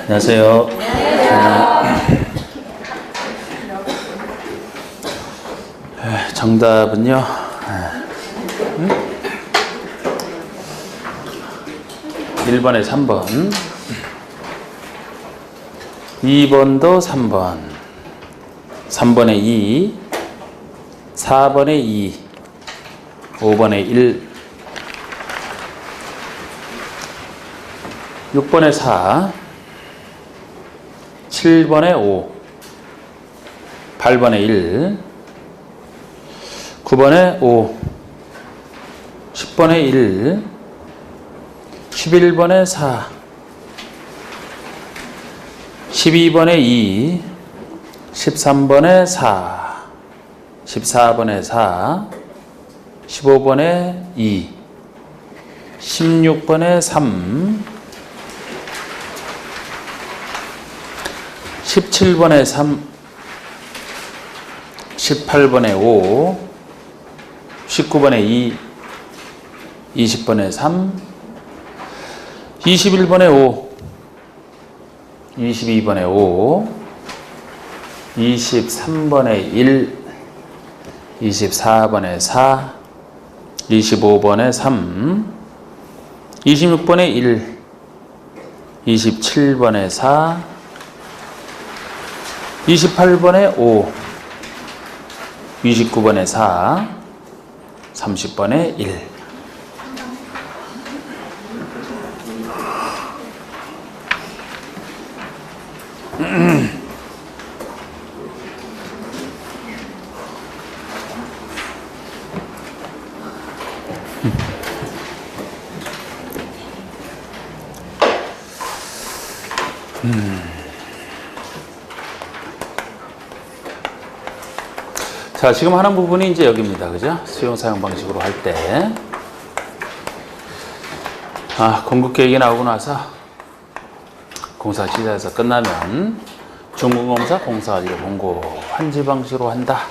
안녕하세요. 정답은요. 1번에 3번, 2번도 3번, 3번에 2, 4번에 2, 5번에 1, 6번에 4, 7번에 5, 8번에 1, 9번에 5, 10번에 1, 11번에 4, 12번에 2, 13번에 4, 14번에 4, 15번에 2, 16번에 3, 17번에 3, 18번에 5, 19번에 2, 20번에 3, 21번에 5, 22번에 5, 23번에 1, 24번에 4, 25번에 3, 26번에 1, 27번에 4, 28번에 5, 29번에 4, 30번에 1. 자, 지금 하는 부분이 이제 여기입니다. 그죠? 수용 사용 방식으로 할 때. 공급 계획이 나오고 나서 공사 시작해서 끝나면 준공검사 공사 완료 공고 환지 방식으로 한다.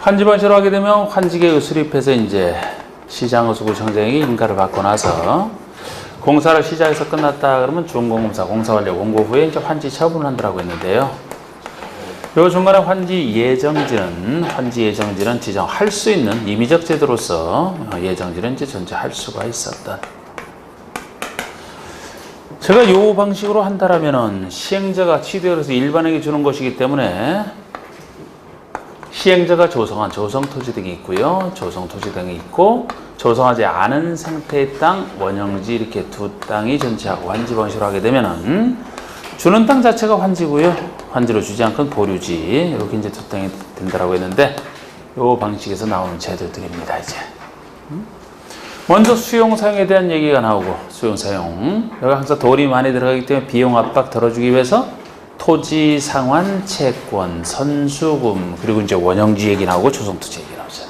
환지 방식으로 하게 되면 환지계획을 수립해서 이제 시장의수구청장이 인가를 받고 나서 공사를 시작해서 끝났다 그러면 준공검사 공사 완료 공고 후에 이제 환지 처분을 한다고 했는데요. 요 중간에 환지 예정지는 지정할 수 있는 임의적 제도로서 예정지는 이제 존재할 수가 있었던. 제가 요 방식으로 한다라면은 시행자가 취득해서 일반에게 주는 것이기 때문에 시행자가 조성한 조성토지 등이 있고요. 조성토지 등이 있고 조성하지 않은 상태의 땅, 원형지 이렇게 두 땅이 전체하고 환지 방식으로 하게 되면은 주는 땅 자체가 환지고요. 환지로 주지 않건 보류지 이렇게 이제 두 땅이 된다라고 했는데 이 방식에서 나오는 제도들입니다. 이제 먼저 수용 사용에 대한 얘기가 나오고 수용 사용 여기 항상 돌이 많이 들어가기 때문에 비용 압박 덜어주기 위해서 토지 상환, 채권, 선수금 그리고 이제 원형지 얘기 나오고 조성토지 얘기 나오죠.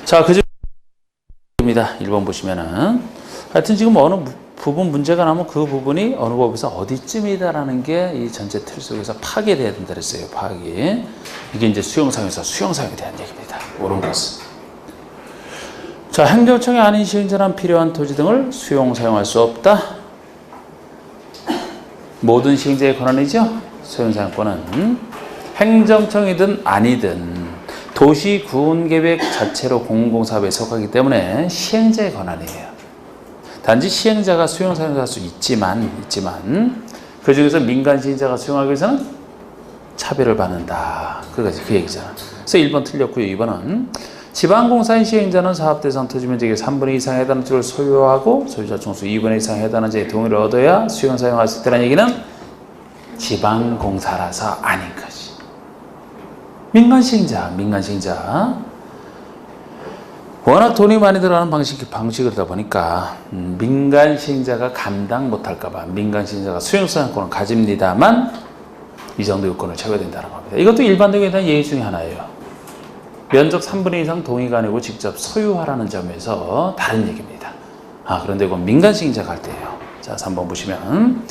자, 그 집입니다. 1번 보시면은 하여튼 지금 어느 부분 문제가 나면 그 부분이 어느 법에서 어디쯤이다라는 게 이 전체 틀 속에서 파괴돼야 된다 그랬어요. 파괴. 이게 이제 수용사용에서 수용사용에 대한 얘기입니다. 옳은 것은. 자, 행정청이 아닌 시행자란 필요한 토지 등을 수용사용할 수 없다. 모든 시행자의 권한이죠. 수용사용권은 행정청이든 아니든 도시구운계획 자체로 공공사업에 속하기 때문에 시행자의 권한이에요. 단지 시행자가 수용사용할 수 있지만 그 중에서 민간 시행자가 수용하기 위해서는 차별을 받는다. 그거지 그 얘기잖아. 그래서 1번 틀렸고요. 2번은 지방공사인 시행자는 사업대상 토지면적의 3분의 2 이상에 해당하는 쪽을 소유하고 소유자 총수 2분의 2 이상에 해당하는 자의 동의를 얻어야 수용 사용할 수 있다는 얘기는 지방공사라서 아닌 거지. 민간 시행자 워낙 돈이 많이 들어가는 방식이다 보니까 민간 시행자가 감당 못할까봐 민간 시행자가 수용사용권을 가집니다만 이 정도 요건을 채워야 된다는 겁니다. 이것도 일반적에 대한 예의 중에 하나예요. 면적 3분의 2 이상 동의가 아니고 직접 소유하라는 점에서 다른 얘기입니다. 그런데 이건 민간 시행자가 할 때예요. 자, 3번 보시면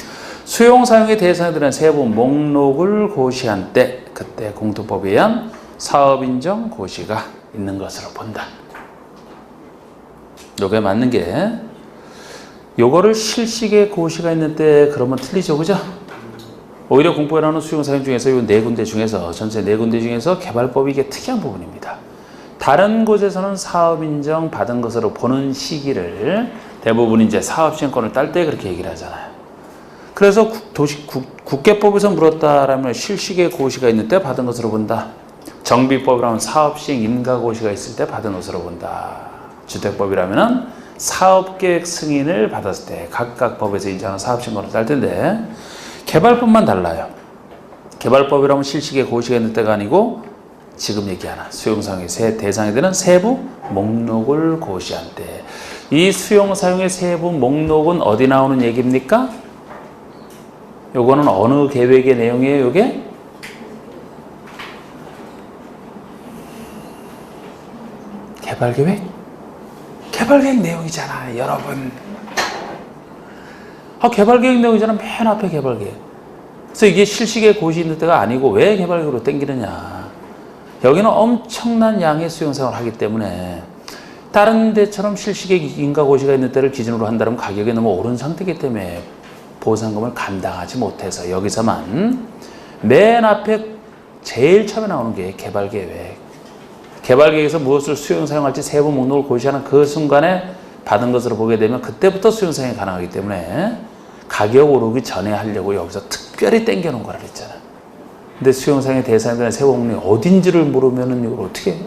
수용 사용의 대상에 드는 세부 목록을 고시한 때 그때 공투법에 의한 사업인정 고시가 있는 것으로 본다. 요게 맞는 게 요거를 실식의 고시가 있는 때 그러면 틀리죠, 그죠? 오히려 공포에 나오는 수용사용 중에서 요 네 군데 중에서 전체 네 군데 중에서 개발법이 이게 특이한 부분입니다. 다른 곳에서는 사업 인정 받은 것으로 보는 시기를 대부분 이제 사업 시행권을 딸 때 그렇게 얘기를 하잖아요. 그래서 국계법에서 물었다라면 실식의 고시가 있는 때 받은 것으로 본다. 정비법이라면 사업 시행 인가 고시가 있을 때 받은 것으로 본다. 주택법이라면은 사업계획 승인을 받았을 때 각각 법에서 인정하는 사업 시행권을 딸 텐데 개발법만 달라요. 개발법이라면 실식의 고시가 있는 때가 아니고 지금 얘기하는 수용사용의 대상이 되는 세부 목록을 고시한 때. 이 수용사용의 세부 목록은 어디 나오는 얘기입니까? 요거는 어느 계획의 내용이에요, 요게? 개발계획? 개발계획 내용이잖아, 여러분. 개발계획 내용이잖아, 맨 앞에 개발계획. 그래서 이게 실식의 고시 있는 때가 아니고 왜 개발계획으로 땡기느냐. 여기는 엄청난 양의 수용사용을 하기 때문에 다른 데처럼 실식의 인가고시가 있는 때를 기준으로 한다면 가격이 너무 오른 상태이기 때문에 보상금을 감당하지 못해서 여기서만 맨 앞에 제일 처음에 나오는 게 개발계획. 개발계획에서 무엇을 수용사용할지 세부 목록을 고시하는 그 순간에 받은 것으로 보게 되면 그때부터 수용사용이 가능하기 때문에 가격 오르기 전에 하려고 여기서 특별히 땡겨놓은 거라 그랬잖아. 근데 수용사용의 대상에 대한 세부 목록이 어딘지를 모르면은 이걸 어떻게 해?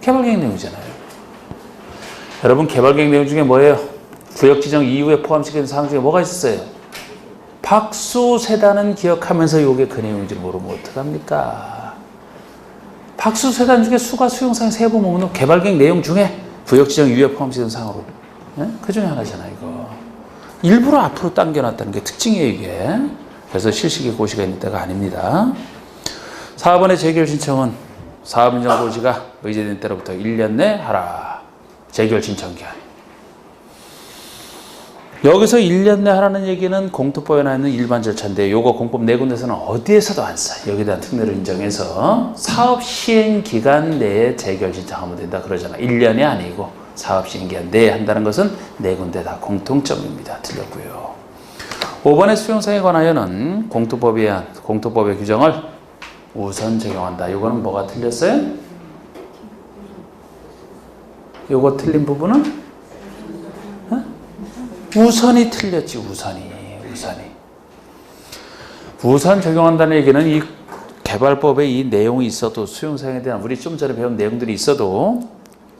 개발계획 내용이잖아요. 여러분 개발계획 내용 중에 뭐예요? 구역 지정 이후에 포함시키는 사항 중에 뭐가 있었어요? 박수세단은 기억하면서 이게 그 내용인지 모르면 어떡합니까? 박수세단 중에 수가 수용사용 세부 목록 개발계획 내용 중에 구역 지정 이후에 포함시키는 사항으로 그 중에 하나잖아 이거. 일부러 앞으로 당겨놨다는 게 특징이에요 이게. 그래서 실식의 고시가 있는 때가 아닙니다. 4번의 재결 신청은 사업인정 고시가 의제된 때로부터 1년 내 하라. 재결 신청 기한. 여기서 1년 내 하라는 얘기는 공투법에 나와 있는 일반 절차인데 요거 공법 네 군데서는 어디에서도 안 써. 여기에 대한 특례를 인정해서 사업 시행 기간 내에 재결 신청하면 된다 그러잖아. 1년이 아니고 사업 시행 기간 내에 한다는 것은 네 군데 다 공통점입니다. 틀렸고요. 5번의 수용사에 관하여는 공투법의 규정을 우선 적용한다. 이거는 뭐가 틀렸어요? 요거 틀린 부분은? 우선이 틀렸지, 우선이. 우선 적용한다는 얘기는 이 개발법에 이 내용이 있어도 수용사용에 대한 우리 좀 전에 배운 내용들이 있어도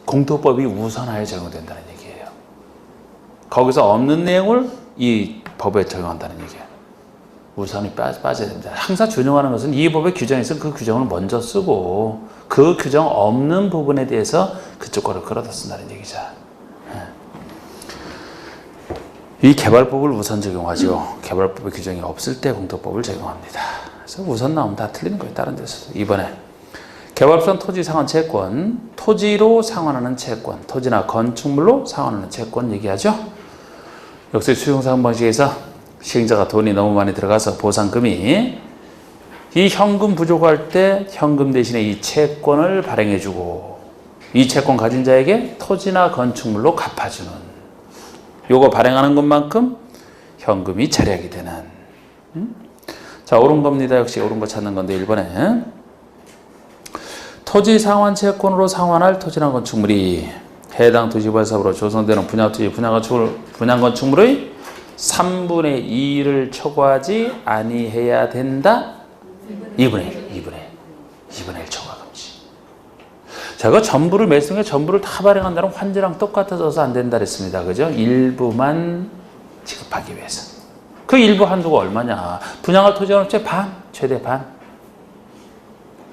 공투법이 우선하여 적용된다는 얘기예요. 거기서 없는 내용을 이 법에 적용한다는 얘기예요. 우선이 빠져야 됩니다. 항상 준용하는 것은 이 법의 규정이 있으면 그 규정을 먼저 쓰고 그 규정 없는 부분에 대해서 그쪽 거를 끌어다 쓴다는 얘기죠. 이 개발법을 우선 적용하죠. 개발법의 규정이 없을 때 공투법을 적용합니다. 그래서 우선 나오면 다 틀리는 거예요. 다른 데서도. 이번에 개발권 토지 상환 채권, 토지로 상환하는 채권, 토지나 건축물로 상환하는 채권 얘기하죠. 역시 수용사용 방식에서 시행자가 돈이 너무 많이 들어가서 보상금이 이 현금 부족할 때 현금 대신에 이 채권을 발행해주고 이 채권 가진 자에게 토지나 건축물로 갚아주는 요거 발행하는 것만큼 현금이 절약이 되는. 자, 옳은 겁니다. 역시 옳은 거 찾는 건데 1번에 토지 상환 채권으로 상환할 토지나 건축물이 해당 도시개발사업으로 조성되는 분양토지 분양건축물의 3분의 2를 초과하지 아니해야 된다. 2분의 1 초과 금지. 제가 전부를 매수에 전부를 다 발행한다는 환지랑 똑같아져서 안 된다 그랬습니다. 그죠? 일부만 지급하기 위해서. 그 일부 한도가 얼마냐? 분양할 토지가 반, 최대 반.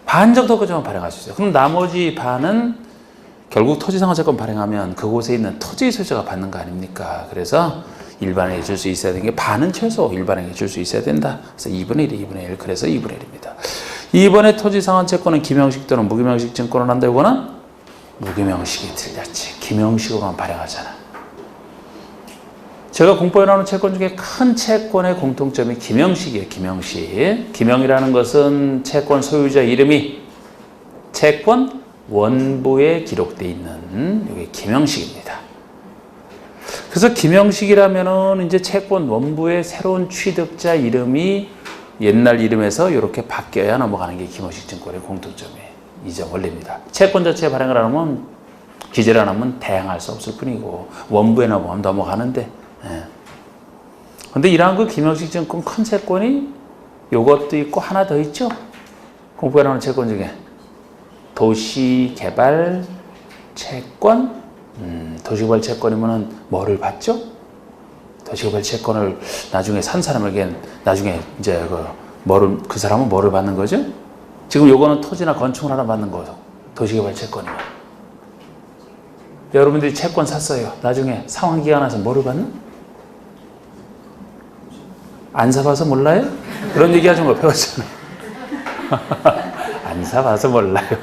반 정도 그저만 발행할 수 있어요. 그럼 나머지 반은 결국 토지상환채권 발행하면 그곳에 있는 토지 소유자가 받는 거 아닙니까? 그래서 일반에게 줄 수 있어야 되는 게 반은 최소 일반에게 줄 수 있어야 된다. 그래서 2분의 1이 2분의 1. 그래서 2분의 1입니다. 2번의 토지상환채권은 기명식 또는 무기명식 증권을 한다. 이거는 무기명식이 틀렸지. 기명식으로만 발행하잖아. 제가 공포에 나오는 채권 중에 큰 채권의 공통점이 기명식이에요. 기명식. 기명이라는 것은 채권 소유자 이름이 채권 원부에 기록되어 있는 이게 기명식입니다. 그래서 김영식이라면은 이제 채권 원부의 새로운 취득자 이름이 옛날 이름에서 이렇게 바뀌어야 넘어가는 게 김영식 증권의 공통점이에요. 이점 원리입니다. 채권 자체 발행을 안 하면 기재를 안 하면 대항할 수 없을 뿐이고 원부에 넘어가면 넘어가는데. 근데 이러한 그 김영식 증권 큰 채권이 요것도 있고 하나 더 있죠. 공부해 나오는 채권 중에 도시개발 채권. 도시개발 채권이면은 뭐를 받죠? 도시개발 채권을 나중에 산 사람에겐 나중에 이제 그 사람은 뭐를 받는 거죠? 지금 요거는 토지나 건축을 하나 받는 거죠. 도시개발 채권이면. 여러분들이 채권 샀어요. 나중에 상환기간 와서 뭐를 받는? 안 사봐서 몰라요? 그런 얘기 하신 거 배웠잖아요. 안 사봐서 몰라요.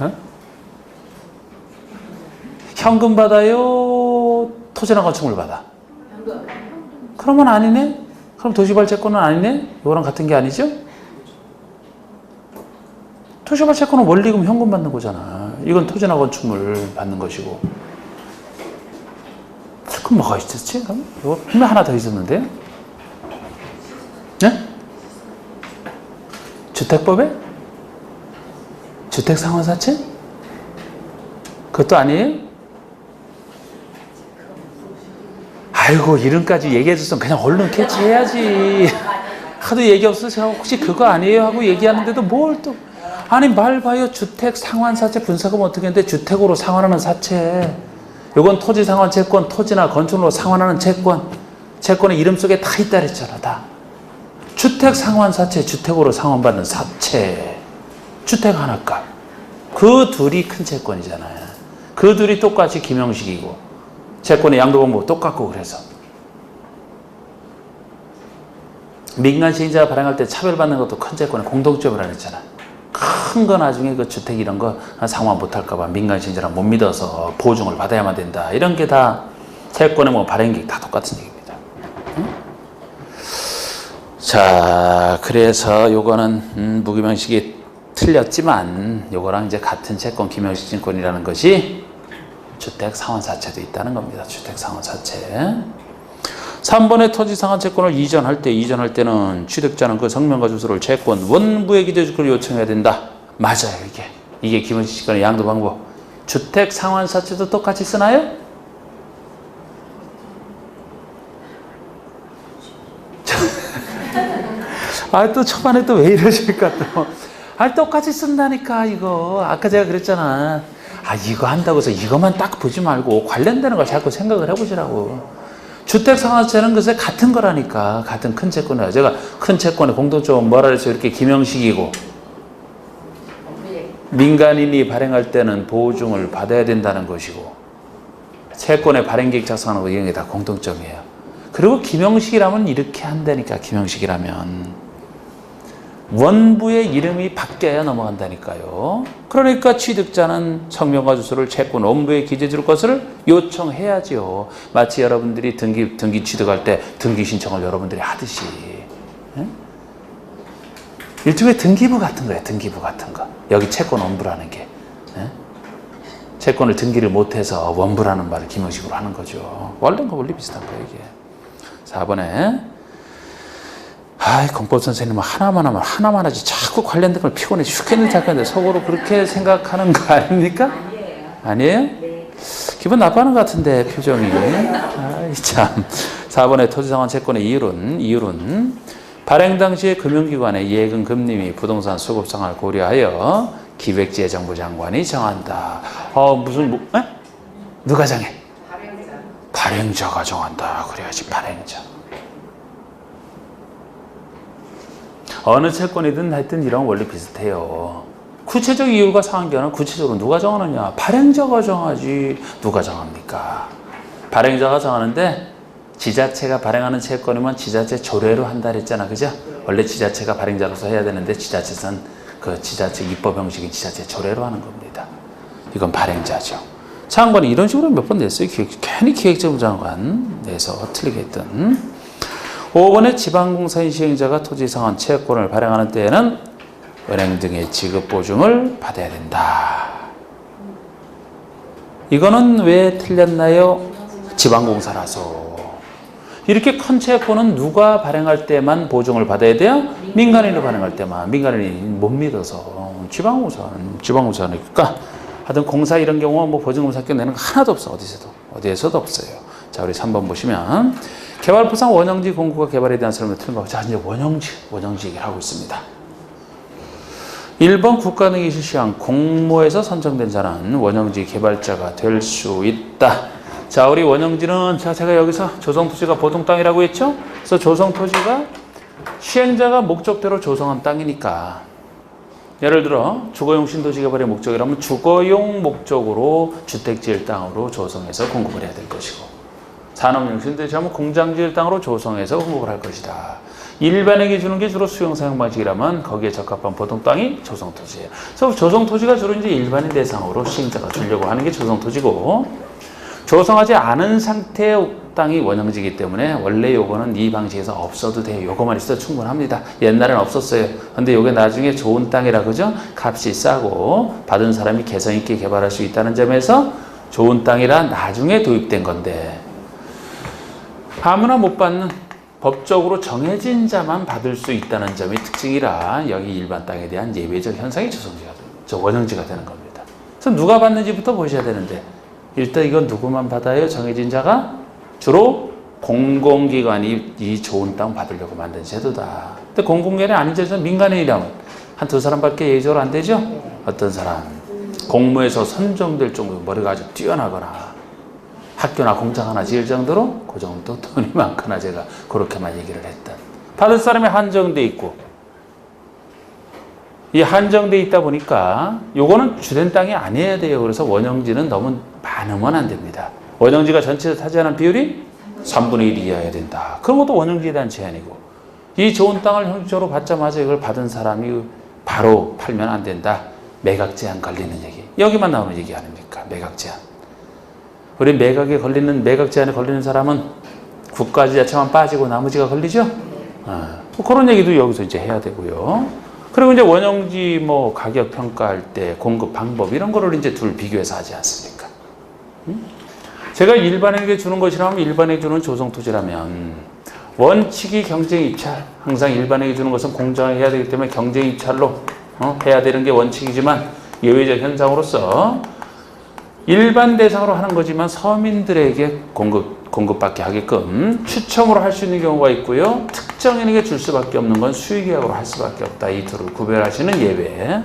어? 현금 받아요? 토지나 건축물 받아? 그러면 아니네? 그럼 도시개발 채권은 아니네? 이거랑 같은 게 아니죠? 도시개발 채권은 원리금 현금 받는 거잖아. 이건 토지나 건축물 받는 것이고. 그럼 뭐가 있었지? 그럼 이거 분명 하나 더 있었는데요? 네? 주택법에? 주택상환사채? 그것도 아니에요? 아이고 이름까지 얘기해줬으면 그냥 얼른 캐치해야지. 하도 얘기 없어서 제가 혹시 그거 아니에요 하고 얘기하는데도 뭘 또. 아니 말 봐요. 주택 상환사채 분석하면 어떻게 했는데 주택으로 상환하는 사채. 요건 토지 상환 채권, 토지나 건축으로 상환하는 채권. 채권의 이름 속에 다 있다 그랬잖아. 다. 주택 상환사채, 주택으로 상환받는 사채. 주택 하나값. 그 둘이 큰 채권이잖아요. 그 둘이 똑같이 김영식이고 채권의 양도방법 똑같고. 그래서 민간 시행자가 발행할 때 차별받는 것도 큰 채권의 공통점이라 그랬잖아. 큰 거 나중에 그 주택 이런 거 상환 못할까봐 민간 시행자랑 못 믿어서 보증을 받아야만 된다. 이런 게 다 채권의 뭐 발행기 다 똑같은 얘기입니다. 응? 자, 그래서 요거는 무김영식이 틀렸지만 요거랑 이제 같은 채권 김영식 증권이라는 것이 주택 상환사채도 있다는 겁니다. 주택 상환사채. 3번의 토지 상환채권을 이전할 때는 취득자는 그 성명과 주소를 채권 원부에 기재주를 요청해야 된다. 맞아요, 이게 김영식 증권의 양도 방법. 주택 상환사채도 똑같이 쓰나요? 또 초반에 또 왜 이러실까 또. 똑같이 쓴다니까 이거. 아까 제가 그랬잖아. 이거 한다고 해서 이것만 딱 보지 말고 관련되는 걸 자꾸 생각을 해보시라고. 주택상환세는 글쎄 같은 거라니까. 같은 큰 채권이야. 제가 큰 채권의 공통점은 뭐라 그랬어요? 이렇게 김영식이고 민간인이 발행할 때는 보증을 받아야 된다는 것이고 채권의 발행계획 작성하는 거 이런 게 다 공통점이에요. 그리고 김영식이라면 이렇게 한다니까. 김영식이라면 원부의 이름이 바뀌어야 넘어간다니까요. 그러니까 취득자는 성명과 주소를 채권 원부에 기재줄 것을 요청해야죠. 마치 여러분들이 등기 취득할 때 등기 신청을 여러분들이 하듯이. 일종의 등기부 같은 거예요. 등기부 같은 거. 여기 채권 원부라는 게. 채권을 등기를 못해서 원부라는 말을 김영식으로 하는 거죠. 원래는 원리 비슷한 거예요, 이게. 4번에 공법 선생님은 하나만 하지 자꾸 관련된 걸 피곤해 죽겠는 작가인데 속으로 그렇게 생각하는 거 아닙니까? 아니에요? 네. 기분 나빠하는 것 같은데 표정이. 참. 4번의 토지상환 채권의 이율은 발행 당시에 금융기관의 예금 금리 및 부동산 수급 상황을 고려하여 기획재정부 장관이 정한다. 누가 정해? 발행자가 정한다. 그래야지 발행자. 어느 채권이든 하여튼 이런 원리 비슷해요. 구체적 이유가 상한기한은 구체적으로 누가 정하느냐? 발행자가 정하지. 누가 정합니까? 발행자가 정하는데 지자체가 발행하는 채권이면 지자체 조례로 한다 그랬잖아. 그죠? 원래 지자체가 발행자로서 해야 되는데 지자체는 그 지자체 입법 형식인 지자체 조례로 하는 겁니다. 이건 발행자죠. 장관이 이런 식으로 몇 번 냈어요. 괜히 기획재정부 장관 내서 틀리게 했던. 5번의 지방공사인 시행자가 토지상환 채권을 발행하는 때에는 은행 등의 지급 보증을 받아야 된다. 이거는 왜 틀렸나요? 지방공사라서. 이렇게 큰 채권은 누가 발행할 때만 보증을 받아야 돼요? 민간인이 발행할 때만. 민간인이 못 믿어서. 지방공사니까. 하여튼 공사 이런 경우는 뭐 보증금 삭겨 내는 거 하나도 없어. 어디에서도 없어요. 자, 우리 3번 보시면 개발부상 원형지 공급과 개발에 대한 설명을 틀은 거. 자, 이제 원형지 얘기를 하고 있습니다. 1번 국가 등이 실시한 공모에서 선정된 자는 원형지 개발자가 될 수 있다. 자, 우리 원형지는 제가 여기서 조성토지가 보통 땅이라고 했죠? 그래서 조성토지가 시행자가 목적대로 조성한 땅이니까 예를 들어 주거용 신도시 개발의 목적이라면 주거용 목적으로 주택 지을 땅으로 조성해서 공급을 해야 될 것이고 산업용 신도시라면 공장 지을 땅으로 조성해서 공급을 할 것이다. 일반에게 주는 게 주로 수용 사용 방식이라면 거기에 적합한 보통 땅이 조성토지예요. 그래서 조성토지가 주로 이제 일반인 대상으로 시행자가 주려고 하는 게 조성토지고 조성하지 않은 상태의 땅이 원형지이기 때문에 원래 요거는 이 방식에서 없어도 돼요. 요거만 있어도 충분합니다. 옛날에는 없었어요. 근데 요게 나중에 좋은 땅이라 그죠? 값이 싸고 받은 사람이 개성 있게 개발할 수 있다는 점에서 좋은 땅이라 나중에 도입된 건데 아무나 못 받는 법적으로 정해진 자만 받을 수 있다는 점이 특징이라 여기 일반 땅에 대한 예외적 현상이 원형지가 되는 겁니다. 그래서 누가 받는지부터 보셔야 되는데 일단 이건 누구만 받아요? 정해진 자가 주로 공공기관이 이 좋은 땅 받으려고 만든 제도다. 근데 공공기관이 아닌 제도는 민간인이라면 한두 사람밖에 예외적으로 안 되죠? 어떤 사람 공무에서 선정될 정도로 머리가 아주 뛰어나거나 학교나 공장 하나 지을 정도로 그 정도 돈이 많거나 제가 그렇게만 얘기를 했던. 받을 사람이 한정돼 있고 이 한정돼 있다 보니까 요거는 주된 땅이 아니어야 돼요. 그래서 원형지는 너무 많으면 안 됩니다. 원형지가 전체에서 차지하는 비율이 3분의 1 이하여야 된다. 그런 것도 원형지에 대한 제한이고 이 좋은 땅을 형식적으로 받자마자 이걸 받은 사람이 바로 팔면 안 된다. 매각 제한 걸리는 얘기. 여기만 나오는 얘기 아닙니까? 매각 제한. 우리 매각 제한에 걸리는 사람은 국가지자체만 빠지고 나머지가 걸리죠? 뭐 그런 얘기도 여기서 이제 해야 되고요. 그리고 이제 원형지 뭐 가격 평가할 때 공급 방법 이런 거를 이제 둘 비교해서 하지 않습니까? 제가 일반에게 주는 것이라면 일반에게 주는 조성토지라면 원칙이 경쟁 입찰. 항상 일반에게 주는 것은 공정하게 해야 되기 때문에 경쟁 입찰로 해야 되는 게 원칙이지만 예외적 현상으로서 일반 대상으로 하는 거지만 서민들에게 공급받게 하게끔 추첨으로 할 수 있는 경우가 있고요. 특정인에게 줄 수밖에 없는 건 수의계약으로 할 수밖에 없다. 이 둘을 구별하시는 예외.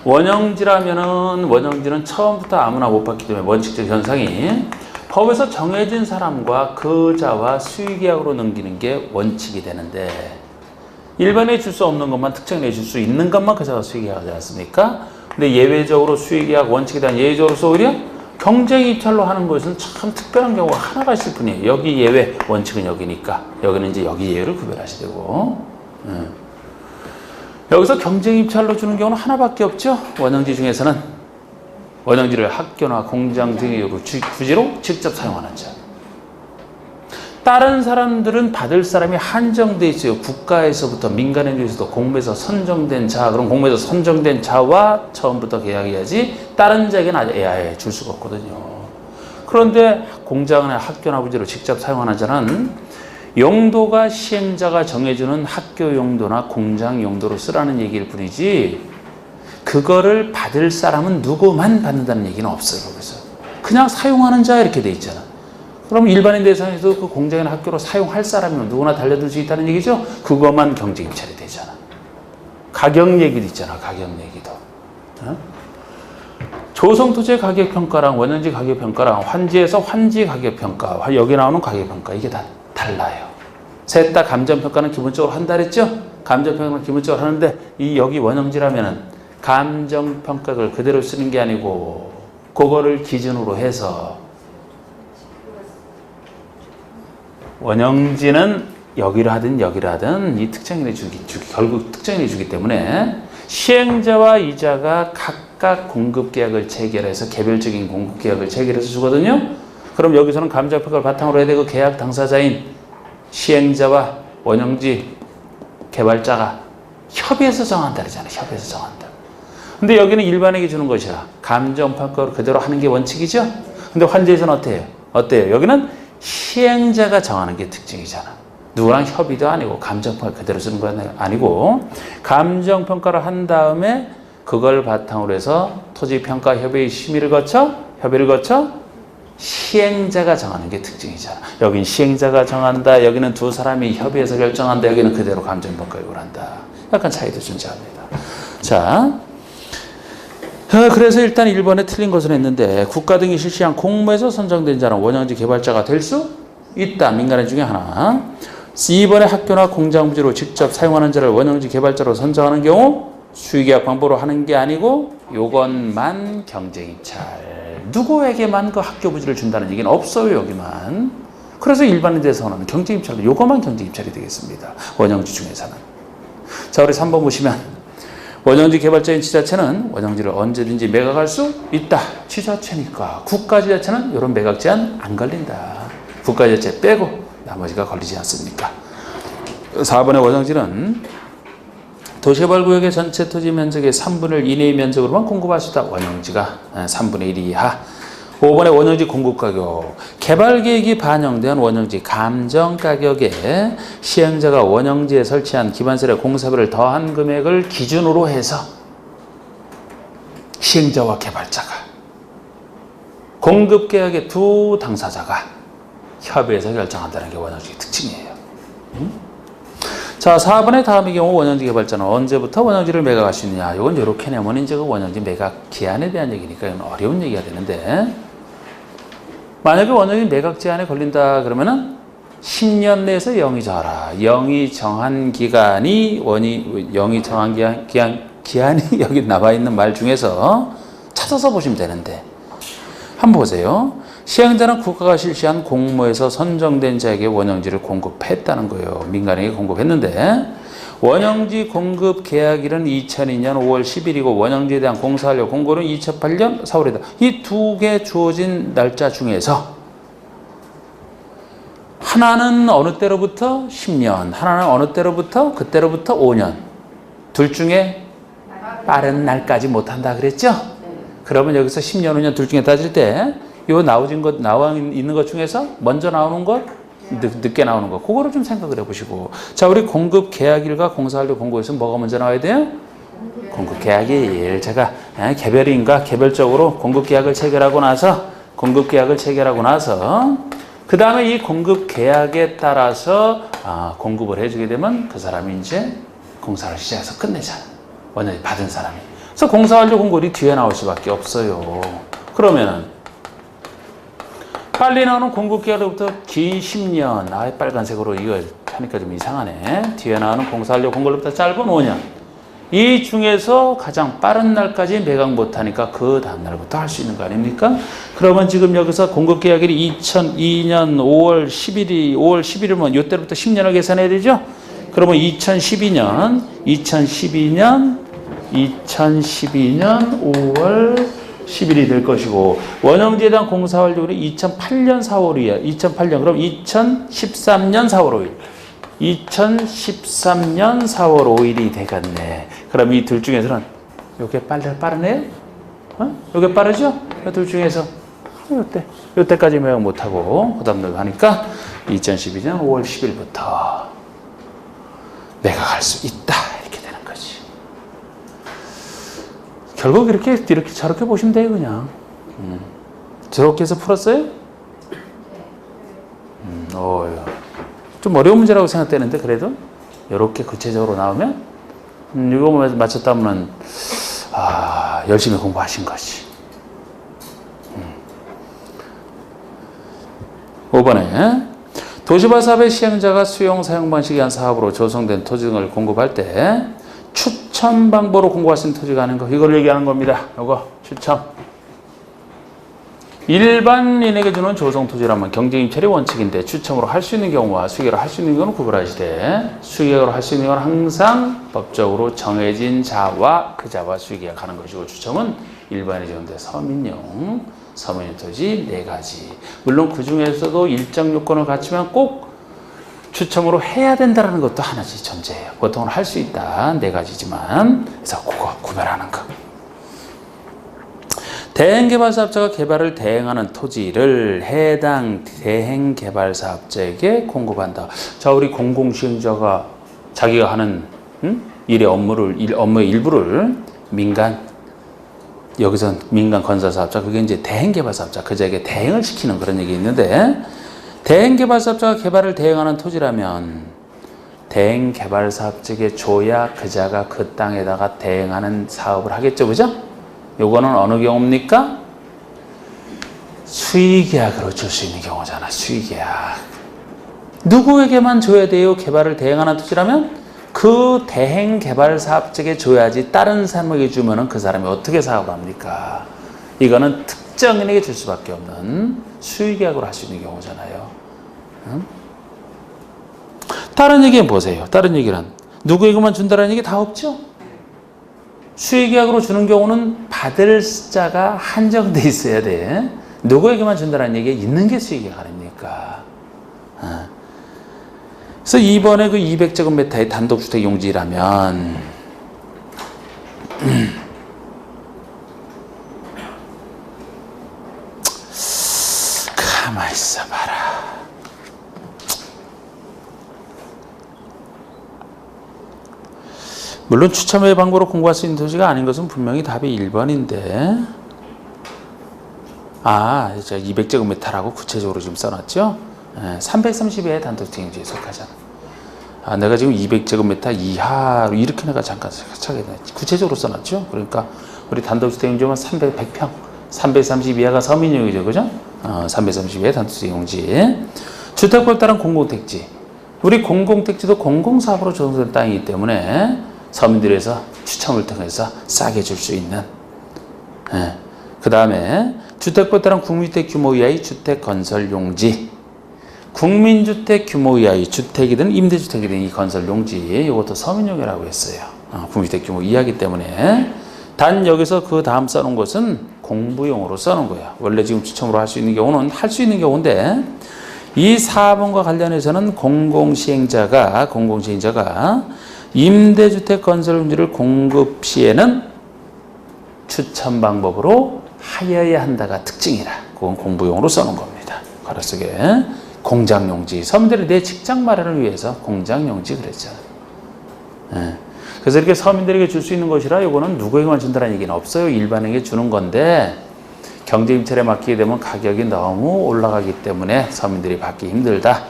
원형지는 처음부터 아무나 못 받기 때문에 원칙적 현상이 법에서 정해진 사람과 그자와 수의계약으로 넘기는 게 원칙이 되는데 일반에 줄 수 없는 것만 특정인에 줄 수 있는 것만 그자와 수의계약하지 않습니까? 근데 예외적으로 수의계약 원칙에 대한 예외적으로서 오히려 경쟁 입찰로 하는 것은 참 특별한 경우가 하나가 있을 뿐이에요. 여기 예외, 원칙은 여기니까 여기는 이제 여기 예외를 구별하셔야 되고 여기서 경쟁 입찰로 주는 경우는 하나밖에 없죠. 원형지 중에서는 원형지를 학교나 공장 등의 부지로 직접 사용하는 자. 다른 사람들은 받을 사람이 한정돼 있어요. 국가에서부터 민간인에서도 공모에서 선정된 자, 그럼 공모에서 선정된 자와 처음부터 계약해야지 다른 자에게는 아예 줄 수가 없거든요. 그런데 공장이나 학교나 부지로 직접 사용하는 자는 용도가 시행자가 정해주는 학교 용도나 공장 용도로 쓰라는 얘기일 뿐이지 그거를 받을 사람은 누구만 받는다는 얘기는 없어요. 그래서 그냥 사용하는 자 이렇게 돼 있잖아. 그럼 일반인 대상에서 그 공장이나 학교로 사용할 사람이면 누구나 달려들 수 있다는 얘기죠. 그것만 경쟁 입찰이 되잖아. 가격 얘기도 있잖아. 가격 얘기도. 조성토지의 가격평가랑 원형지 가격평가랑 환지에서 환지 가격평가, 여기 나오는 가격평가 이게 다 달라요. 셋 다 감정평가는 기본적으로 한다 그랬죠? 감정평가는 기본적으로 하는데 이 여기 원형지라면은 감정평가를 그대로 쓰는 게 아니고 그거를 기준으로 해서 원형지는 여기를 하든 이 특정인이 결국 특정인이 주기 때문에 시행자와 이자가 각각 공급계약을 체결해서 개별적인 공급계약을 체결해서 주거든요. 그럼 여기서는 감정평가를 바탕으로 해야 되고 계약 당사자인 시행자와 원형지 개발자가 협의해서 정한다 그러잖아요. 협의해서 정한다. 근데 여기는 일반에게 주는 것이라 감정평가를 그대로 하는 게 원칙이죠. 근데 환지에서는 어때요? 어때요? 여기는 시행자가 정하는 게 특징이잖아. 누구랑 협의도 아니고 감정평가 그대로 쓰는 건 아니고 감정평가를 한 다음에 그걸 바탕으로 해서 토지평가협의회 심의를 거쳐 협의를 거쳐 시행자가 정하는 게 특징이잖아. 여긴 시행자가 정한다. 여기는 두 사람이 협의해서 결정한다. 여기는 그대로 감정평가 요구한다. 약간 차이도 존재합니다. 자, 그래서 일단 1번에 틀린 것을 했는데 국가 등이 실시한 공모에서 선정된 자는 원형지 개발자가 될 수 있다. 민간인 중에 하나. 2번에 학교나 공장 부지로 직접 사용하는 자를 원형지 개발자로 선정하는 경우 수의계약 방법으로 하는 게 아니고 요것만 경쟁입찰. 누구에게만 그 학교 부지를 준다는 얘기는 없어요. 여기만. 그래서 일반인 대해서는 경쟁입찰도 요것만 경쟁입찰이 되겠습니다. 원형지 중에서는. 자, 우리 3번 보시면 원형지 개발자인 지자체는 원형지를 언제든지 매각할 수 있다. 지자체니까. 국가지자체는 이런 매각 제한 안 걸린다. 국가지자체 빼고 나머지가 걸리지 않습니까? 4번의 원형지는 도시개발구역의 전체 토지 면적의 3분의 1 이내의 면적으로만 공급할 수 있다. 원형지가 3분의 1 이하. 5번의 원형지 공급가격. 개발계획이 반영된 원형지 감정가격에 시행자가 원형지에 설치한 기반시설의 공사비를 더한 금액을 기준으로 해서 시행자와 개발자가 공급계약의 두 당사자가 협의해서 결정한다는 게 원형지의 특징이에요. 자, 4번의 다음의 경우 원형지 개발자는 언제부터 원형지를 매각할 수 있느냐. 이건 이렇게 내면 이제 그 원형지 매각 기한에 대한 얘기니까 이건 어려운 얘기가 되는데 만약에 원형지 매각 제한에 걸린다 그러면은 10년 내에서 영이 정하라. 영이 정한 기간이 영이 정한 기한이 여기 나와 있는 말 중에서 찾아서 보시면 되는데 한번 보세요. 시행자는 국가가 실시한 공모에서 선정된 자에게 원형지를 공급했다는 거예요. 민간에게 공급했는데 원형지 공급 계약일은 2002년 5월 10일이고 원형지에 대한 공사하려 공고는 2008년 4월이다. 이 두 개 주어진 날짜 중에서 하나는 어느 때로부터 10년, 하나는 어느 때로부터 그때로부터 5년. 둘 중에 빠른 날까지 못한다 그랬죠? 그러면 여기서 10년, 5년 둘 중에 따질 때 요 나와 있는 것 중에서 먼저 나오는 것, 늦게 나오는 것, 그거를 좀 생각을 해보시고. 자, 우리 공급 계약일과 공사하려 공고에서 뭐가 먼저 나와야 돼요? 공급 계약일. 제가 개별인가 개별적으로 공급 계약을 체결하고 나서 그 다음에 이 공급 계약에 따라서 공급을 해주게 되면 그 사람이 이제 공사를 시작해서 끝내잖아. 원형지 받은 사람이. 그래서 공사하려 공고일이 뒤에 나올 수밖에 없어요. 그러면은 빨리 나오는 공급기한으로부터 긴 10년. 빨간색으로 이거 하니까 좀 이상하네. 뒤에 나오는 공사하려 공고일부터 짧은 5년. 이 중에서 가장 빠른 날까지 매각 못하니까 그 다음 날부터 할 수 있는 거 아닙니까? 그러면 지금 여기서 공급계약일이 2002년 5월 11일이면 이때부터 10년을 계산해야 되죠? 그러면 2012년 5월 10일이 될 것이고 원형지에 대한 공사 완료일이 2008년 4월이야. 2008년 그럼 2013년 4월 5일. 2013년 4월 5일이 되겠네. 그럼 이 둘 중에서는 요게 빠르네요? 요게 빠르죠? 둘 중에서 요때까지 매각 못하고 그 다음 날 하니까 2012년 5월 10일부터 매각할 수 있다. 이렇게 되는 거지. 결국 이렇게 저렇게 보시면 돼요, 그냥. 저렇게 해서 풀었어요? 좀 어려운 문제라고 생각되는데, 그래도 이렇게 구체적으로 나오면, 이거 맞췄다면, 열심히 공부하신 거지. 5번에 도시발 사업의 시행자가 수용 사용 방식이 한 사업으로 조성된 토지 등을 공급할 때 추첨 방법으로 공급할 수 있는 토지가 아닌 거, 이걸 얘기하는 겁니다. 요거 추첨. 일반인에게 주는 조성 토지라면 경쟁입찰이 원칙인데 추첨으로 할 수 있는 경우와 수의계로 할 수 있는 경우는 구분하시되 수의계로 할 수 있는 경우는 항상 법적으로 정해진 자와 그 자와 수의계가 가는 것이고 추첨은 일반에 적용된 서민용 토지 4가지. 물론 그 중에서도 일정 요건을 갖추면 꼭 추첨으로 해야 된다는 것도 하나씩 존재해요. 보통은 할 수 있다. 4가지지만. 그래서 그거 구별하는 거. 대행개발사업자가 개발을 대행하는 토지를 해당 대행개발사업자에게 공급한다. 자, 우리 공공시행자가 자기가 하는 업무의 일부를 여기서 민간 건설사업자, 그게 이제 대행개발사업자, 그자에게 대행을 시키는 그런 얘기 있는데, 대행개발사업자가 개발을 대행하는 토지라면 대행개발사업자에게 줘야 그자가 그 땅에다가 대행하는 사업을 하겠죠, 그죠? 요거는 어느 경우입니까? 수의계약으로 줄 수 있는 경우잖아, 수의계약. 누구에게만 줘야 돼요? 개발을 대행하는 토지라면 그 대행개발사업자에게 줘야지 다른 사람에게 주면은 그 사람이 어떻게 사업을 합니까? 이거는 특정인에게 줄 수밖에 없는 수의계약으로 할 수 있는 경우잖아요. 응? 다른 얘기는 보세요. 다른 얘기는 누구에게만 준다는 얘기 다 없죠? 수의계약으로 주는 경우는 받을 자가 한정돼 있어야 돼. 누구에게만 준다는 얘기가 있는 게 수의계약 아닙니까? 그래서 이번에 그 200제곱미터의 단독주택 용지라면 가만히 있어봐라. 물론 추첨의 방법으로 공부할 수 있는 토지가 아닌 것은 분명히 답이 1번인데, 제가 200제곱미터라고 구체적으로 지금 써놨죠? 330의 단독주택 용지에 속하잖아. 내가 지금 200제곱미터 이하로 이렇게 내가 잠깐 구체적으로 써놨죠? 그러니까 우리 단독주택 용지면 100평, 330 이하가 서민용이죠, 그죠? 330의 단독주택 용지. 주택법에 따른 공공택지. 우리 공공택지도 공공사업으로 조성된 땅이기 때문에 서민들에서 추첨을 통해서 싸게 줄 수 있는. 그 다음에 주택법에 따른 국민주택 규모 이하의 주택 건설 용지. 국민주택 규모 이하의 주택이든 임대주택이든 이 건설 용지, 이것도 서민용이라고 했어요. 국민주택 규모 이하이기 때문에. 단 여기서 그 다음 써놓은 것은 공부용으로 써놓은 거야. 원래 지금 추첨으로 할 수 있는 경우는 할 수 있는 경우인데, 이 4번과 관련해서는 공공시행자가 임대주택 건설 용지를 공급 시에는 추천 방법으로 하여야 한다가 특징이라. 그건 공부용으로 써놓은 겁니다. 가로 속에 공장용지. 서민들이 내 직장 마련을 위해서 공장용지 그랬잖아요. 그래서 이렇게 서민들에게 줄 수 있는 것이라 이거는 누구에게만 준다는 얘기는 없어요. 일반에게 주는 건데, 경제임차에 맡기게 되면 가격이 너무 올라가기 때문에 서민들이 받기 힘들다.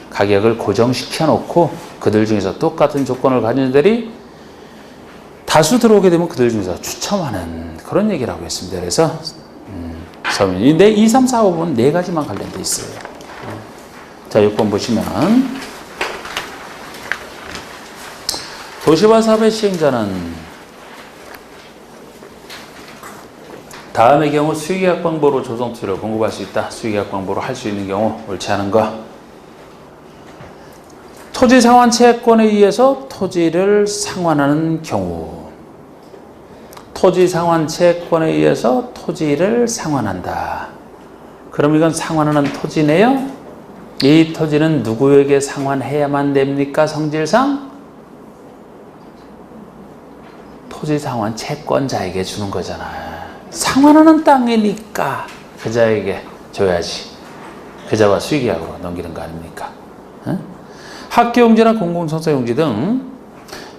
가격을 고정시켜 놓고 그들 중에서 똑같은 조건을 가진 자들이 다수 들어오게 되면 그들 중에서 추첨하는 그런 얘기라고 했습니다. 그래서 서민, 2, 3, 4, 5번 4가지만 관련돼 있어요. 자, 6번 보시면 도시화 사업의 시행자는 다음의 경우 수의계약 방법으로 조성토지를 공급할 수 있다. 수의계약 방법으로 할 수 있는 경우 옳지 않은 거. 토지 상환 채권에 의해서 토지를 상환하는 경우. 토지 상환 채권에 의해서 토지를 상환한다. 그럼 이건 상환하는 토지네요. 이 토지는 누구에게 상환해야만 됩니까? 성질상? 토지 상환 채권자에게 주는 거잖아. 상환하는 땅이니까 그자에게 줘야지. 그자와 수의계약으로 넘기는 거 아닙니까? 학교용지나 공공성사용지 등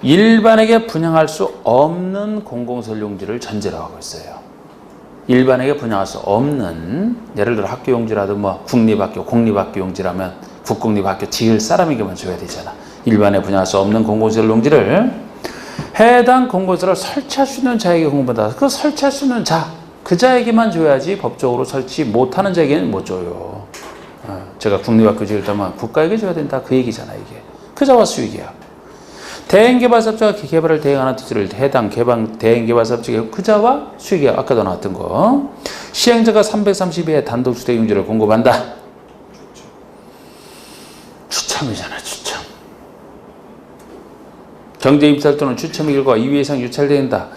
일반에게 분양할 수 없는 공공설용지를 전제로 하고 있어요. 일반에게 분양할 수 없는, 예를 들어 학교용지라도 뭐 국립학교, 공립학교용지라면 국공립학교 지을 사람에게만 줘야 되잖아. 일반에 분양할 수 없는 공공설용지를 해당 공공시설을 설치할 수 있는 자에게 공급한다. 그 설치할 수 있는 자, 그 자에게만 줘야지 법적으로 설치 못하는 자에게는 못 줘요. 제가 국립학교 지을 때만 국가에게 줘야 된다. 그 얘기잖아, 이게. 그자와 수의계약. 대행개발사업자가 개발을 대행하는 토지를 해당 대행개발사업자에게 그자와 수의계약. 아까도 나왔던 거. 시행자가 330의 단독주택 용지를 공급한다. 추첨이잖아, 추첨. 경제임차를 또는 추첨의 결과 2회 이상 유찰된다.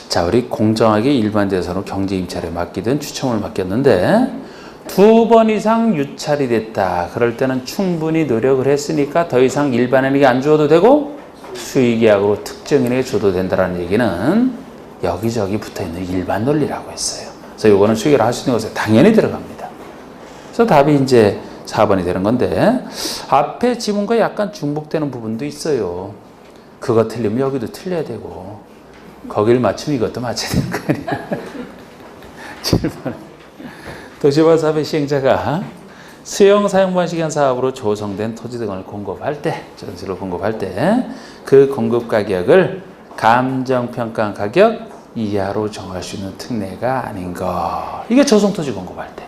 자, 우리 공정하게 일반대에서는 경제임차를 맡기든 추첨을 맡겼는데 2번 이상 유찰이 됐다. 그럴 때는 충분히 노력을 했으니까 더 이상 일반인에게 안 줘도 되고 수의계약으로 특정인에게 줘도 된다는 얘기는 여기저기 붙어있는 일반 논리라고 했어요. 그래서 요거는 추계를 할 수 있는 것에 당연히 들어갑니다. 그래서 답이 이제 4번이 되는 건데, 앞에 지문과 약간 중복되는 부분도 있어요. 그거 틀리면 여기도 틀려야 되고, 거길 맞추면 이것도 맞춰야 되는 거 아니에요. 7번. 도시화 사업의 시행자가 수용 사용반 시간 사업으로 조성된 토지 등을 공급할 때, 전세로 공급할 때, 그 공급 가격을 감정평가 가격 이하로 정할 수 있는 특례가 아닌가. 이게 조성토지 공급할 때.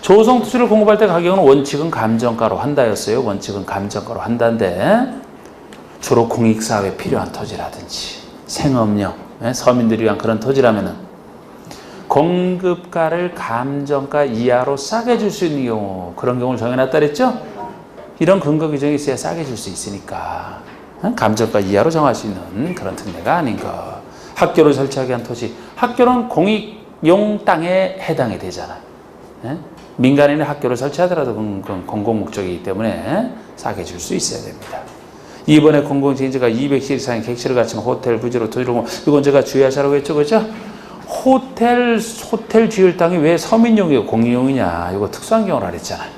조성토지를 공급할 때 가격은 원칙은 감정가로 한다였어요. 원칙은 감정가로 한다인데, 주로 공익사업에 필요한 토지라든지, 생업용, 서민들을 위한 그런 토지라면은, 공급가를 감정가 이하로 싸게 줄 수 있는 경우, 그런 경우를 정해놨다 그랬죠? 이런 근거 규정이 있어야 싸게 줄 수 있으니까 감정가 이하로 정할 수 있는 그런 특례가 아닌가. 학교를 설치하기 위한 토지, 학교는 공익용 땅에 해당이 되잖아요. 민간인이 학교를 설치하더라도 그건 공공목적이기 때문에 싸게 줄 수 있어야 됩니다. 이번에 공공지인자가 200실 이상의 객실을 갖춘 호텔 부지로 토지를, 이건 제가 주의하시라고 했죠, 그죠? 호텔 지을 땅이 왜 서민용이고 공인용이냐, 이거 특수한 경우를 하랬잖아요.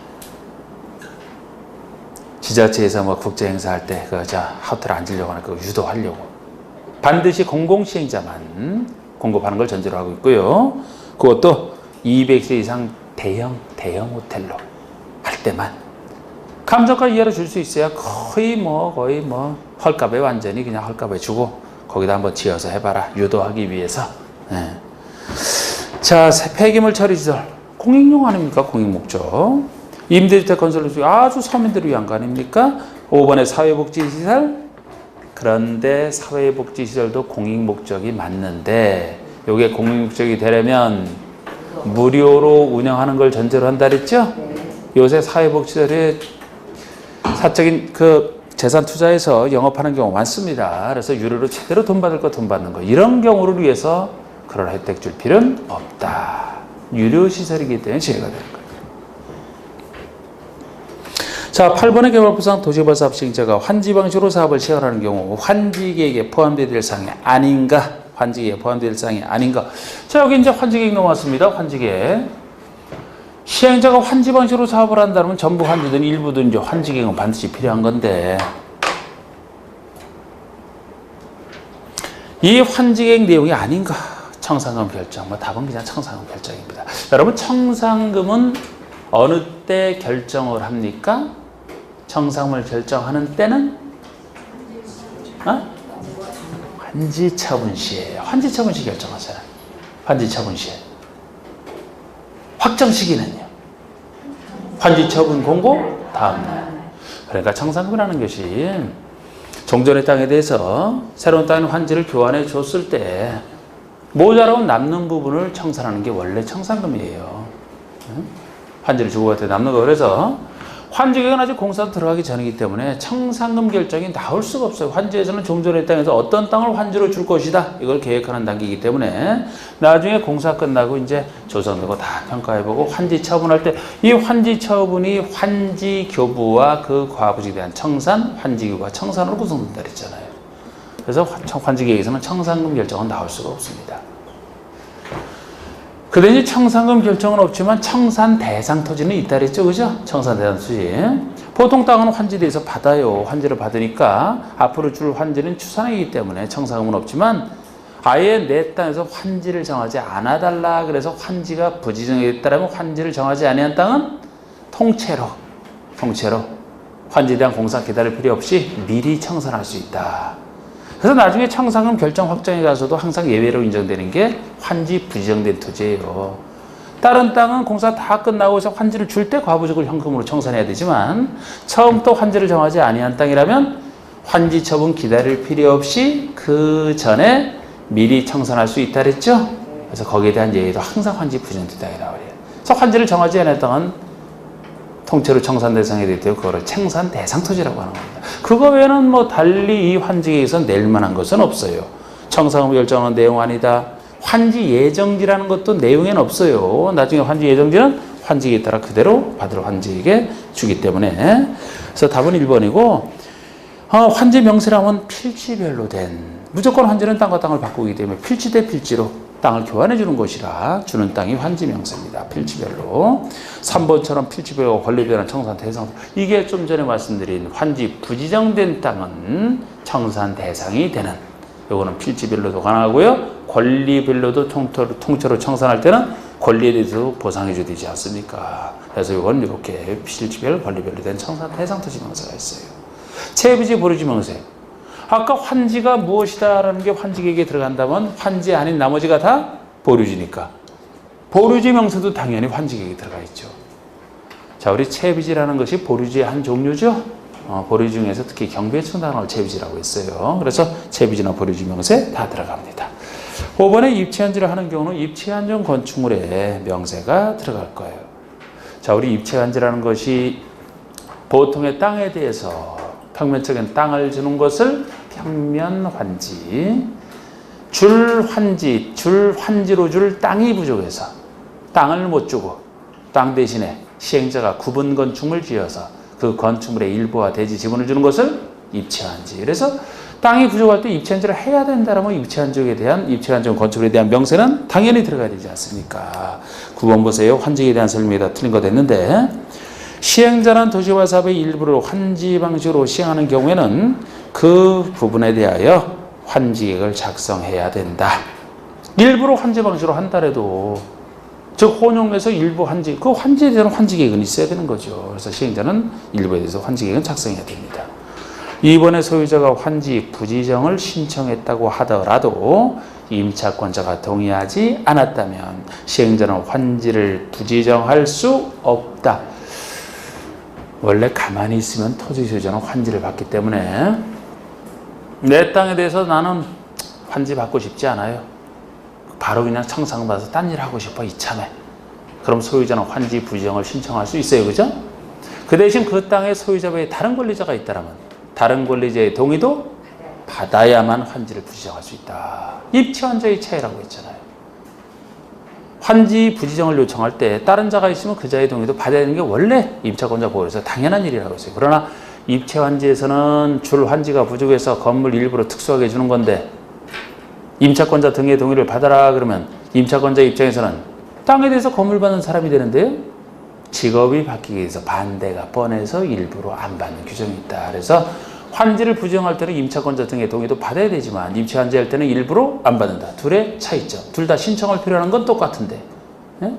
지자체에서 뭐 국제 행사할 때 호텔 안 지려고 하는 그거 유도하려고 반드시 공공시행자만 공급하는 걸 전제로 하고 있고요. 그것도 200세 이상 대형 호텔로 할 때만 감정가 이하로 줄 수 있어야 거의 뭐 헐값에 완전히 그냥 헐값에 주고 거기다 한번 지어서 해봐라, 유도하기 위해서. 네. 자, 폐기물 처리시설 공익용 아닙니까? 공익목적. 임대주택 건설로 아주 서민들을 위한 거 아닙니까? 5번에 사회복지시설. 그런데 사회복지시설도 공익목적이 맞는데, 이게 공익목적이 되려면 무료로 운영하는 걸 전제로 한다 그랬죠? 요새 사회복지시설에 사적인 재산 투자해서 영업하는 경우 많습니다. 그래서 유료로 제대로 돈 받을 거 돈 받는 거, 이런 경우를 위해서 그런 혜택 줄 필요는 없다. 유료 시설이기 때문에 제외가 되는 거예요. 자, 8번의 개발부상 도시개발 사업 시행자가 환지 방식으로 사업을 시행하는 경우 환지계획에 포함되어야 될 사항이 아닌가? 환지계획에 포함되어야 될 사항이 아닌가? 자, 여기 이제 환지계획 넘어왔습니다. 환지계획. 시행자가 환지 방식으로 사업을 한다면 전부 환지든 일부든 이제 환지계획은 반드시 필요한 건데, 이 환지계획 내용이 아닌가? 청산금 결정. 답은 그냥 청산금 결정입니다. 여러분, 청산금은 어느 때 결정을 합니까? 청산금을 결정하는 때는 환지처분 시에요. 환지처분 시 결정하잖아요. 환지처분 시에. 확정 시기는요? 환지처분 공고 다음날. 그러니까 청산금이라는 것이 종전의 땅에 대해서 새로운 땅에 환지를 교환해 줬을 때 모자라고 남는 부분을 청산하는 게 원래 청산금이에요. 환지를 주고 갈 때 남는 거. 그래서 환지계획은 아직 공사도 들어가기 전이기 때문에 청산금 결정이 나올 수가 없어요. 환지에서는 종전의 땅에서 어떤 땅을 환지로 줄 것이다, 이걸 계획하는 단계이기 때문에 나중에 공사 끝나고 이제 조성되고 다 평가해보고 환지 처분할 때 이 환지 처분이 환지교부와 그 과부지에 대한 청산, 환지교부와 청산으로 구성된다 그랬잖아요. 그래서 환지계획에서는 청산금 결정은 나올 수가 없습니다. 그런데 이제 청산금 결정은 없지만 청산 대상 토지는 있다 그랬죠, 그죠? 청산 대상 토지. 보통 땅은 환지대에서 받아요. 환지를 받으니까 앞으로 줄 환지는 추산이기 때문에 청산금은 없지만, 아예 내 땅에서 환지를 정하지 않아달라 그래서 환지가 부지정이 됐다면 환지를 정하지 아니한 땅은 통째로 환지에 대한 공사 기다릴 필요 없이 미리 청산할 수 있다. 그래서 나중에 청산금 결정 확정에 가서도 항상 예외로 인정되는 게 환지 부지정된 토지예요. 다른 땅은 공사 다 끝나고서 환지를 줄 때 과부적을 현금으로 청산해야 되지만, 처음부터 환지를 정하지 아니한 땅이라면 환지 처분 기다릴 필요 없이 그 전에 미리 청산할 수 있다 그랬죠? 그래서 거기에 대한 예외도 항상 환지 부지정된 땅이라고 그래요. 그래서 환지를 정하지 않은 땅은 통째로 청산 대상이 되기 때문에 그거를 청산 대상 토지라고 하는 겁니다. 그거 외에는 달리 이 환지계획에서 낼 만한 것은 없어요. 청산금 결정하는 내용 아니다. 환지 예정지라는 것도 내용에는 없어요. 나중에 환지 예정지는 환지계에 따라 그대로 받을 환지에게 주기 때문에. 그래서 답은 1번이고, 환지 명세라면 필지별로 된, 무조건 환지는 땅과 땅을 바꾸기 때문에 필지 대 필지로 땅을 교환해 주는 것이라 주는 땅이 환지명세입니다. 필지별로. 3번처럼 필지별로 권리별은 청산 대상. 이게 좀 전에 말씀드린 환지 부지정된 땅은 청산 대상이 되는. 요거는 필지별로도 가능하고요. 권리별로도 통째로 청산할 때는 권리에 대해서 보상해 줘야 되지 않습니까? 그래서 이건 이렇게 필지별, 권리별로 된 청산 대상 토지명세가 있어요. 체부지 보류지명세. 아까 환지가 무엇이다라는 게 환지계획에 들어간다면 환지 아닌 나머지가 다 보류지니까 보류지 명세도 당연히 환지계획에 들어가 있죠. 자, 우리 채비지라는 것이 보류지의 한 종류죠. 보류 중에서 특히 경비에청 단어를 채비지라고 했어요. 그래서 채비지나 보류지 명세 다 들어갑니다. 5번에 입체한지를 하는 경우는 입체한정 건축물의 명세가 들어갈 거예요. 자, 우리 입체한지라는 것이 보통의 땅에 대해서 평면적인 땅을 주는 것을 평면환지, 줄환지로 줄 땅이 부족해서 땅을 못 주고 땅 대신에 시행자가 구분 건축물 지어서 그 건축물의 일부와 대지 지분을 주는 것을 입체환지. 그래서 땅이 부족할 때 입체환지를 해야 된다라면 입체환정 건축물에 대한 명세는 당연히 들어가야 되지 않습니까? 9번 보세요. 환지에 대한 설명이 다 틀린 거 됐는데, 시행자는 도시화 사업의 일부를 환지 방식으로 시행하는 경우에는 그 부분에 대하여 환지계획을 작성해야 된다. 일부러 환지 방식으로 한다래도 즉 혼용해서 일부 환지, 그 환지에 대한 환지계획은 있어야 되는 거죠. 그래서 시행자는 일부에 대해서 환지계획은 작성해야 됩니다. 이번에 소유자가 환지 부지정을 신청했다고 하더라도 임차권자가 동의하지 않았다면 시행자는 환지를 부지정할 수 없다. 원래 가만히 있으면 토지 소유자는 환지를 받기 때문에 내 땅에 대해서 나는 환지 받고 싶지 않아요. 바로 그냥 청산받아서 딴 일 하고 싶어 이참에. 그럼 소유자는 환지 부지정을 신청할 수 있어요. 그죠? 그 대신 그 땅의 소유자 외에 다른 권리자가 있다면 다른 권리자의 동의도 받아야만 환지를 부지정할 수 있다. 입체환자의 차이라고 했잖아요. 환지 부지정을 요청할 때 다른 자가 있으면 그 자의 동의도 받아야 되는 게 원래 임차권자 보호에서 당연한 일이라고 했어요. 그러나 입체환지에서는 줄 환지가 부족해서 건물 일부로 특수하게 해주는 건데 임차권자 등의 동의를 받아라 그러면 임차권자 입장에서는 땅에 대해서 건물 받는 사람이 되는데요. 직업이 바뀌기 위해서 반대가 뻔해서 일부러 안 받는 규정이 있다. 그래서 환지를 부지정할 때는 임차권자 등의 동의도 받아야 되지만 입체환지할 때는 일부러 안 받는다. 둘의 차이점. 둘 다 신청할 필요한 건 똑같은데. 예?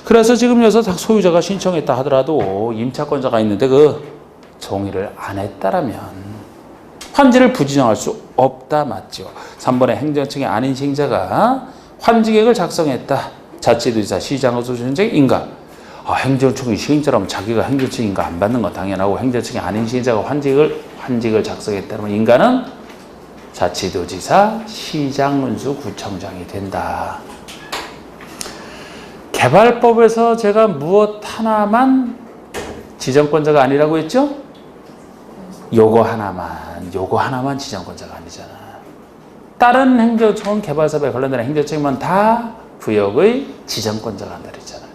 그래서 지금 여기서 소유자가 신청했다 하더라도 임차권자가 있는데 그 동의를 안 했다라면 환지를 부지정할 수 없다. 맞죠? 3번에 행정청의 아닌 시행자가 환지계획을 작성했다. 자치도지사, 시장소유주택 인가. 행정청이 시행자라면 자기가 행정청 인가 안 받는 건 당연하고 행정청이 아닌 시행자가 환지계획을 작성했다면 인가는 자치도지사, 시장군수, 구청장이 된다. 개발법에서 제가 무엇 하나만 지정권자가 아니라고 했죠? 요거 하나만 지정권자가 아니잖아. 다른 행정청 개발사업에 관련된 행정청만 다 구역의 지정권자가 한다 그랬잖아요.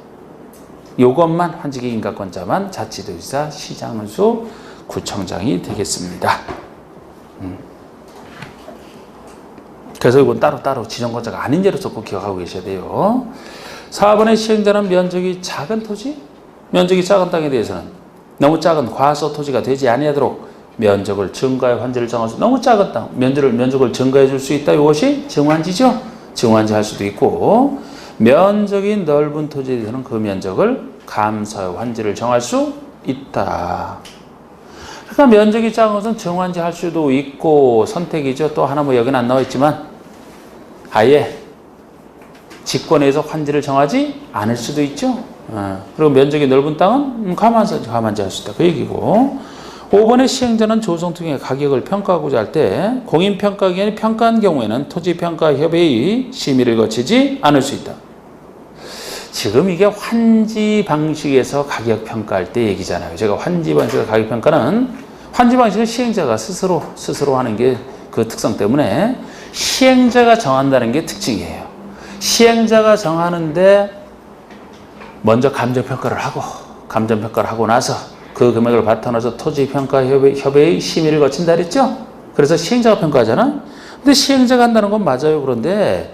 요것만 환지계획 인가권자만 자치도지사, 시장군수, 구청장이 되겠습니다. 그래서 이건 따로 지정권자가 아닌 예로서 꼭 기억하고 계셔야 돼요. 4번의 시행자는 면적이 작은 토지? 면적이 작은 땅에 대해서는 너무 작은 과소 토지가 되지 아니하도록 면적을 증가해 환지를 정할 수, 너무 작은 땅 면적을 증가해 줄 수 있다. 이것이 증환지죠. 증환지 할 수도 있고, 면적이 넓은 토지에 대해서는 그 면적을 감소해 환지를 정할 수 있다. 그러니까 면적이 작은 것은 증환지 할 수도 있고 선택이죠. 또 하나 뭐 여기는 안 나와 있지만 아예 직권에서 환지를 정하지 않을 수도 있죠. 그리고 면적이 넓은 땅은 가만히 할 수 있다. 그 얘기고, 5번의 시행자는 조성 통해 가격을 평가하고자 할 때 공인평가기관이 평가한 경우에는 토지평가협회의 심의를 거치지 않을 수 있다. 지금 이게 환지 방식에서 가격 평가할 때 얘기잖아요. 제가 환지 방식에서 가격 평가는 환지 방식은 시행자가 스스로 하는 게 그 특성 때문에 시행자가 정한다는 게 특징이에요. 시행자가 정하는데 먼저 감정평가를 하고 나서 그 금액을 바탕으로 토지평가협회의 심의를 거친다 그랬죠? 그래서 시행자가 평가하잖아? 근데 시행자가 한다는 건 맞아요. 그런데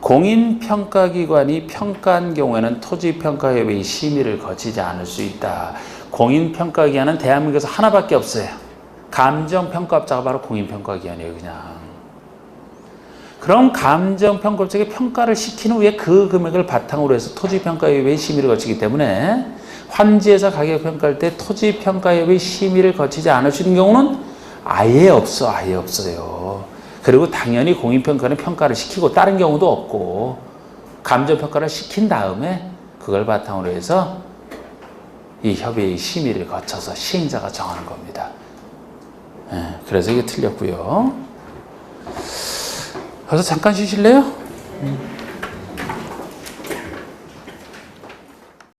공인평가기관이 평가한 경우에는 토지평가협의회 심의를 거치지 않을 수 있다. 공인평가기관은 대한민국에서 하나밖에 없어요. 감정평가업자가 바로 공인평가기관이에요. 그냥. 그럼 감정평가업자에게 평가를 시킨 후에 그 금액을 바탕으로 해서 토지평가협의회 심의를 거치기 때문에 환지에서 가격 평가할 때 토지평가협의회 심의를 거치지 않을 수 있는 경우는 아예 없어요. 그리고 당연히 공인평가는 평가를 시키고 다른 경우도 없고 감정평가를 시킨 다음에 그걸 바탕으로 해서 이 협의의 심의를 거쳐서 시행자가 정하는 겁니다. 그래서 이게 틀렸고요. 그래서 잠깐 쉬실래요?